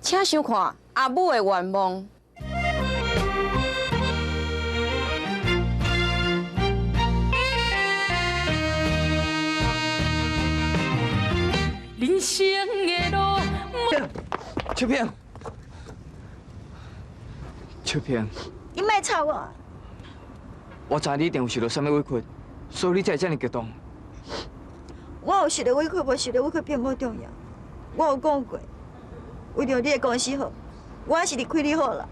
请想看阿母的愿望。人生的路。秋萍，秋萍，你莫吵我。我知你一定有受到什么委屈，所以你才会这么激动。我有受到委屈，无受到委屈并不重要。我有讲过，为了你的公司好，我还是离开你好了。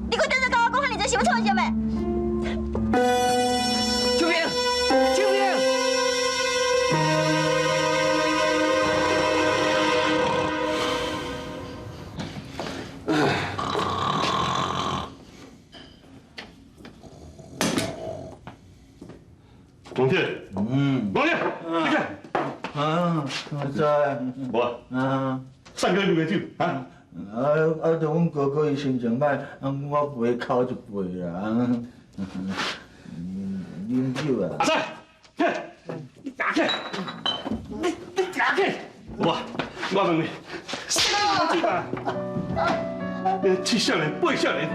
你给我等着跟我讲，你这是要创什么？秋萍，秋萍。王天，王天，你看，我知。我，上个月没酒啊？就阮哥哥伊心情歹，我陪哭一杯啦。啉酒啊？阿仔，你打开，你打开！我问你，什么酒啊？7少年、8少年，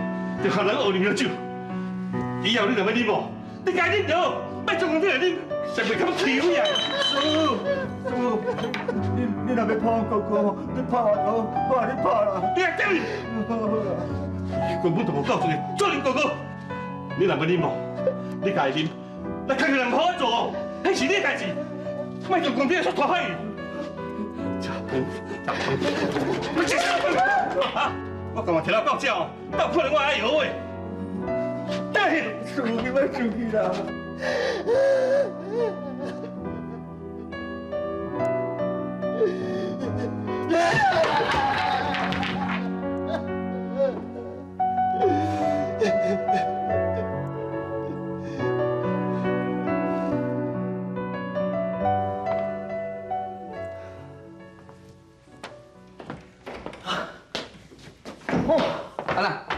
就学人学啉酒。以后你若要啉无，你该啉着，别总讲你来啉，才袂咁抽呀！师傅，你若要抱哥哥，你抱我，你抱啦。你来叫你！根本就无教出去做恁哥哥。你若要啉无，你家己啉，来看个人好做，迄是你的代志，莫从公天出大海。我干嘛摕到到这哦？到可能我还摇诶。对，师傅，你莫生气啦。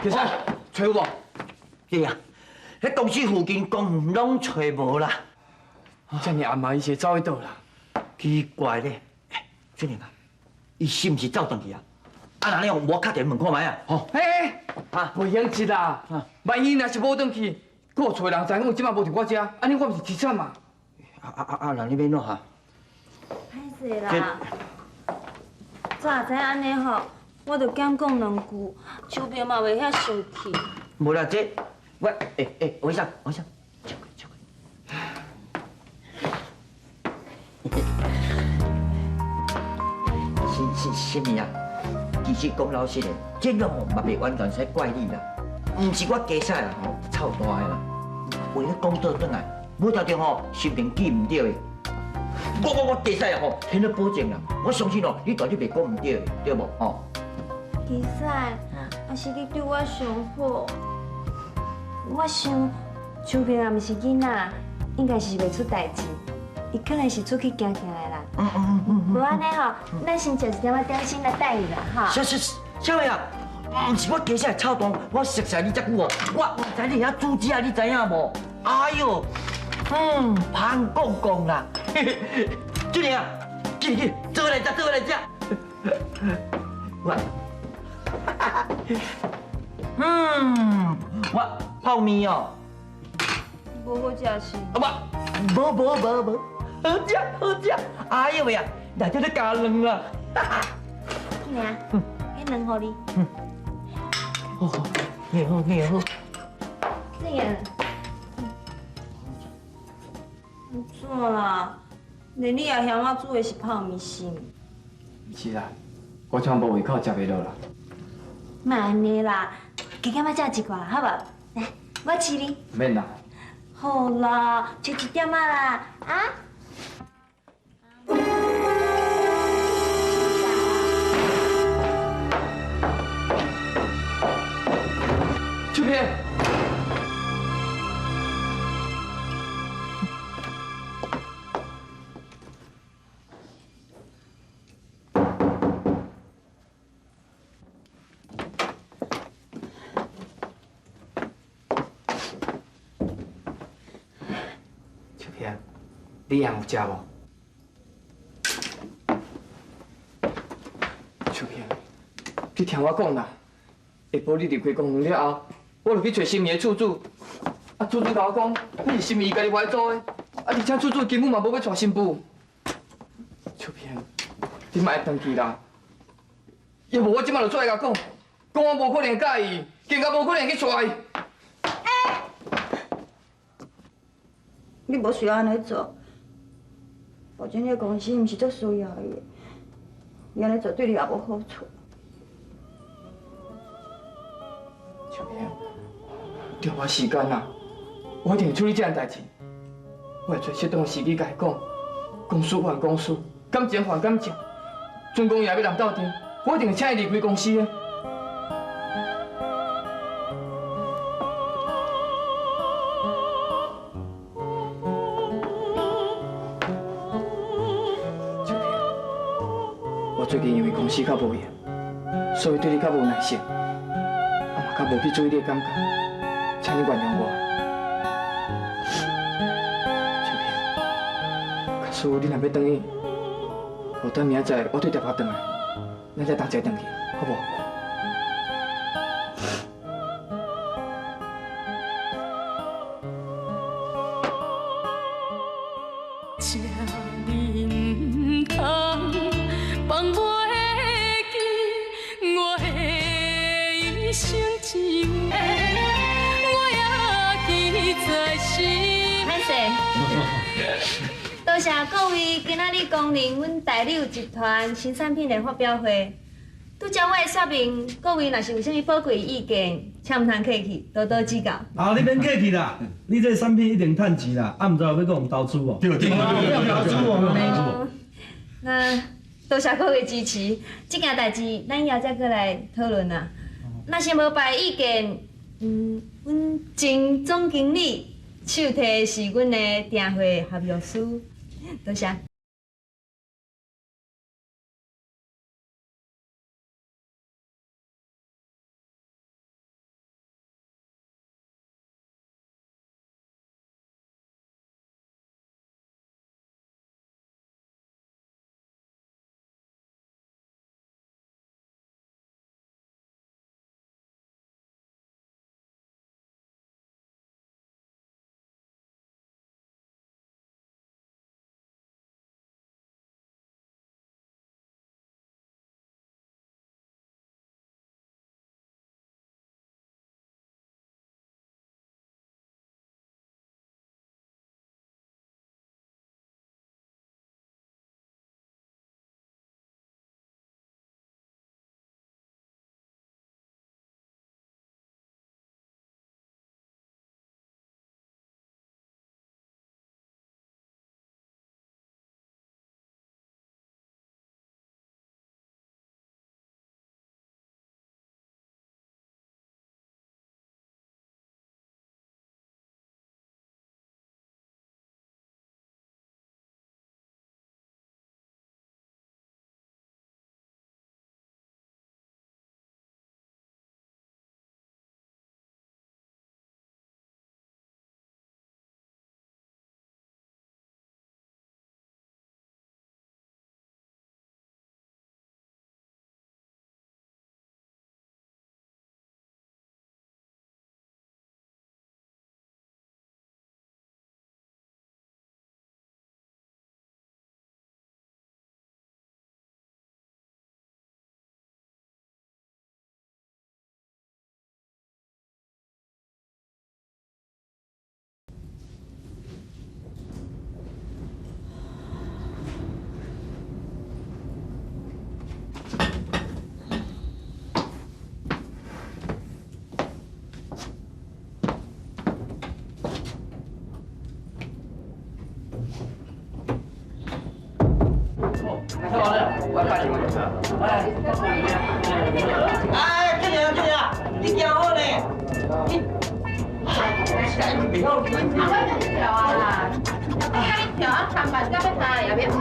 其实找有无？是啊，迄公司附近公园拢找无啦。这么暗嘛，伊是走去倒啦？奇怪咧，俊玲啊，伊是毋是走转去啊？啊，那样我敲电问看卖啊。吼，嘿，啊，袂用急啦。万一若是无转去，佫有找人知影我即摆无伫我家，安尼我毋是凄惨嘛？那你要怎哈？歹势啦，早知安尼吼，我着减讲两句，手边嘛袂遐生气。无啦，这我我想，笑开。是咪啊？其实讲老实的，这种吼嘛袂完全使怪你啦，毋是我家嫂啦吼臭大的啦，为了工作转来，无条件吼心情记唔对的。我家嫂吼，天了保证啦，我相信哦，你绝对袂讲唔对的，对无吼？其实，也是你对我上好。我想，手边也毋是囡仔，应该是袂出代志，伊可能是出去行行的啦。无安尼吼，咱先食一点仔点心来带伊啦，哈。小妹啊，毋是我家嫂臭大，我熟悉你遮久哦，我毋知你遐主子啊，你知影无？哎呦，潘公公啦，俊玲啊，去，做来食。我泡面哦，无好食是。无，好食，哎呦喂呀，内底咧加卵啦，娘，迄两互你。好，好。这样。唔错啦，连你也嫌我煮的是泡面是？是啦，我怎无胃口食袂落啦？莫安尼啦，加减仔食一寡，好无？来，我饲你。免啦。好啦，就一点仔啦，啊？秋萍，秋萍，你还有食无？秋萍，你听我讲啦，下晡你离开公园了后，我就去找心仪的厝主。啊，厝主甲我讲，迄是心仪家己外租的，啊，而且厝主根本嘛无要娶新妇。秋萍，你莫回去啦！要无我即摆就出来甲讲，讲我无可能介意，更加无可能去娶伊。你无需要安尼做，保证你的公司毋是足需要伊的，你安尼做对你也无好处。秋萍，给我时间啊，我一定会处理这件代志。我会找适当的时机甲伊讲，公事还公事，感情还感情。准公爷要人斗阵，我一定会请伊离开公司的。秋萍，我最近因为公司较无闲，所以对你较无耐性。我嘛较无去注意你的感觉，请你原谅我。秋萍，假使你若要回去，无等明仔载我对台北回来，咱再同齐回去，好不好？请你唔通放袂记我的一生一世，我也记在心。歹势，多谢各位今仔日光临阮大柳集团新产品的发表会。拄则我会说明，各位若是有啥物宝贵意见，请唔通客气，多多指教。啊，你免客气啦，你这产品一定趁钱啦，啊，毋知有要讲投资哦。对，投资哦。那多谢各位支持，这件代志咱以后再过来讨论啦。若是无别意见，阮前总经理手提的是阮的订会合约书，多谢。我发现我就是。哎，这样，你行好呢？你好，跳啊！你跳啊，上班到要大也别跳。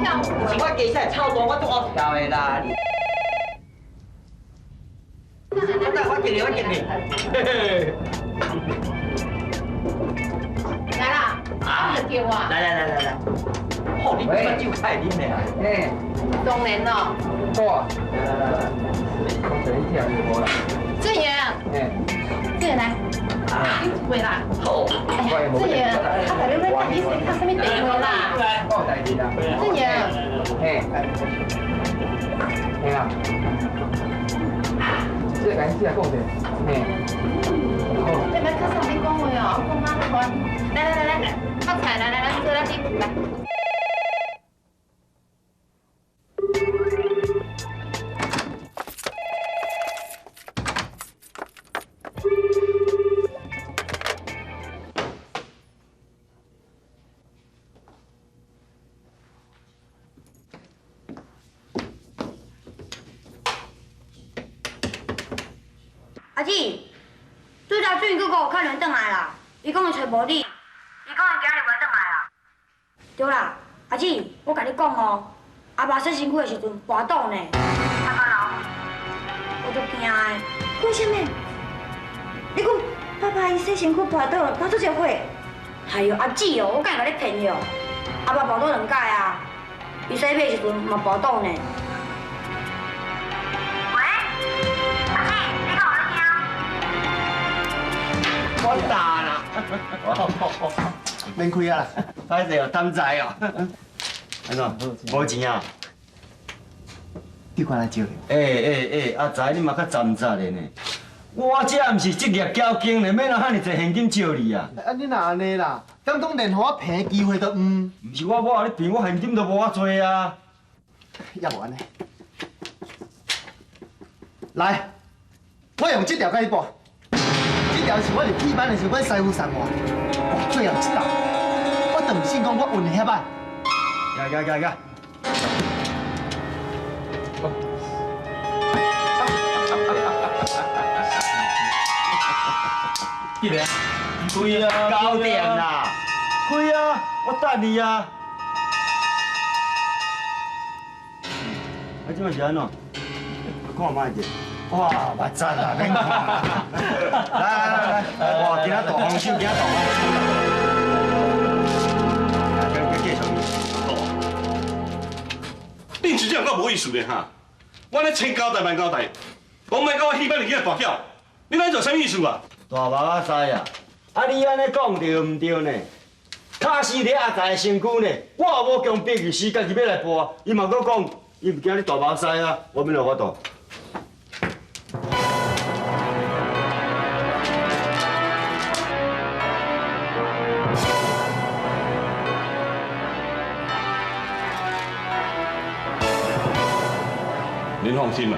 我其实操作我都学跳的啦。我见你。来啦，你就叫我。来。哦，你这个就开啉的啊？嘿，当然咯。好。来，我等一下就好了。志远，志远来，你回来。好。志远，他大家在看你是看什么地方啦？我有代志啦。志远，嘿，嘿啊，这个先讲者，嘿，好。你别看上面讲话哦，我讲哪款？来，发财来，坐来你来。阿姊，拄则俊哥哥有可能转来啦，伊讲会找无你，伊讲伊今日袂转来啦。对啦，阿姊，我甲你讲哦，阿爸洗身躯的时阵跋倒呢，阿爸老，我足惊的。为什么？你讲爸爸伊洗身躯跋倒，跋倒一回？哎呦，阿姊哦，我敢甲你骗哟，阿爸跋倒2届啊，伊洗尾的时阵嘛跋倒呢。我打啦！免开啊啦，歹势哦，担债哦。安怎？无钱啊？你看来少了。阿财你嘛较沾杂的呢。我这毋是职业交警呢，免人遐尼侪现金借你啊。啊，你若安尼啦，敢讲连互我骗的机会都毋？毋是我互你骗，我现金都无遐多啊。也无安尼。来，我用这条甲你报。这条是我入戏班的时候，阮师傅送我。哇，最后一道，我当信讲我运的遐歹。呀！记得。开啊！9点啦，开啊！我等你啊。啊，这嘛是安怎？看卖者。哇，目赞啦，免看。来，哇，今仔大丰收，继续。你真正够无意思的哈！我咧千交代万交代，讲莫甲我戏班里囡仔大叫，你咱做啥意思啊？大目仔知啊！啊，你安尼讲对毋对呢？卡死伫阿财的身躯呢，我也无强逼伊死，家己要来播，伊嘛搁讲，伊毋惊你大目仔啊，我免落我度。您放心啦，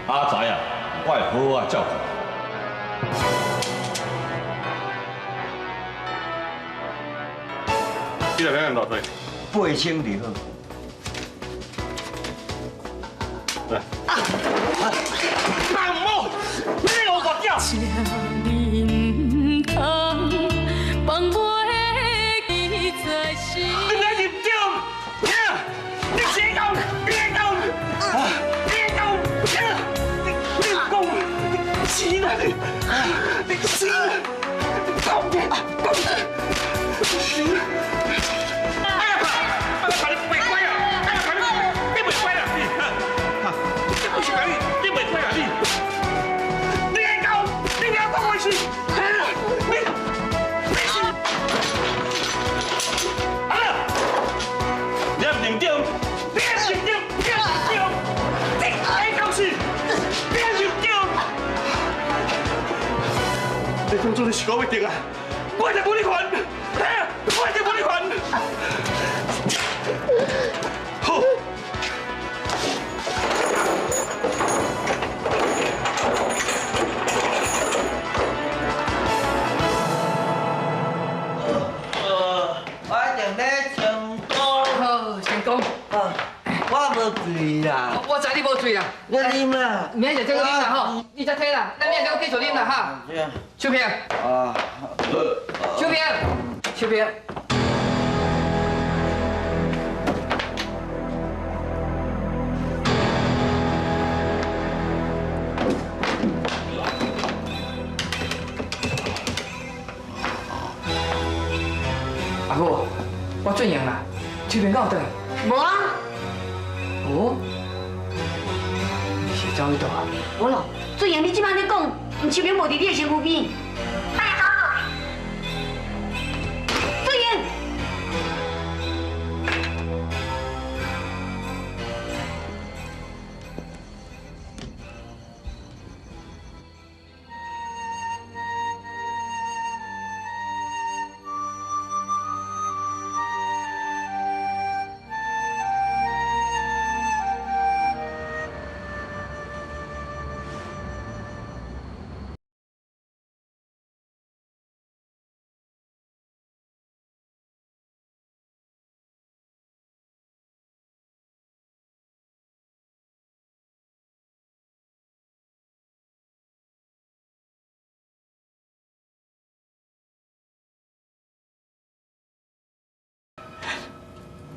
阿财啊，我会好好照顾。你来两多少8000就好。来。mam某，你有我叫。请你唔通放袂记在心。你来认真，你先讲，别讲，别讲，你讲，你死了，你死了，搞定，搞定，死了。哎呀，把你背乖啊！哎呀，把你背乖啊！你不是把你背乖啊你？你爱搞，你不要当回事，你。啊！你唔认真，你唔认真，你爱搞事，你唔认真。你当初你是讲要定啊？我一定无你还，我一定无你还。好。我一定要成功。好，成功。我袂无醉啦，我知你无醉啦，我啉啦。明仔就这个啉啦吼，你才退啦，咱明仔再继续啉啦哈。秋萍，啊，秋萍，秋萍。阿母，我转赢啦，秋萍敢有倒来？无啊，哦，你是走去倒啊？无咯。最赢你即摆咧讲，毋是免无伫你的身躯边。哎呀，最赢。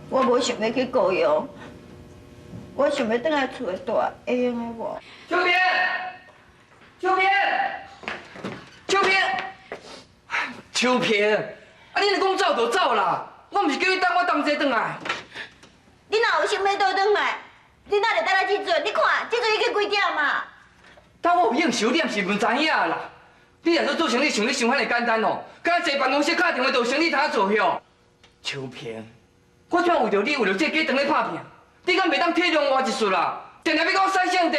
我无想要去高阳，我想要倒来厝的住，会用的无？秋萍，秋萍，秋萍，秋萍，啊！你若讲走就走啦，我毋是叫你等我同齐转来。你若有想要倒转来，你哪会等来即阵？你看，即阵已经几点嘛？但我有用收点是唔知影啦。你若说做生意想你想遐尼简单哦，敢坐办公室敲电话就生意通做哟。秋萍，我怎为着你为着这家当咧打拼，你敢袂当体谅我一丝啦？定定要甲我使性地，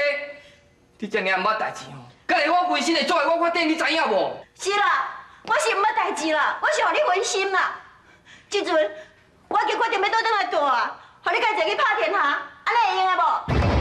你这尔毋捌代志哦，敢会我分心的做的我发展，你知影无？是啦，我是毋捌代志啦，我是互你分心啦。即阵我已经决定要倒转来住啊，互你家己去拍天下，安尼会用的无？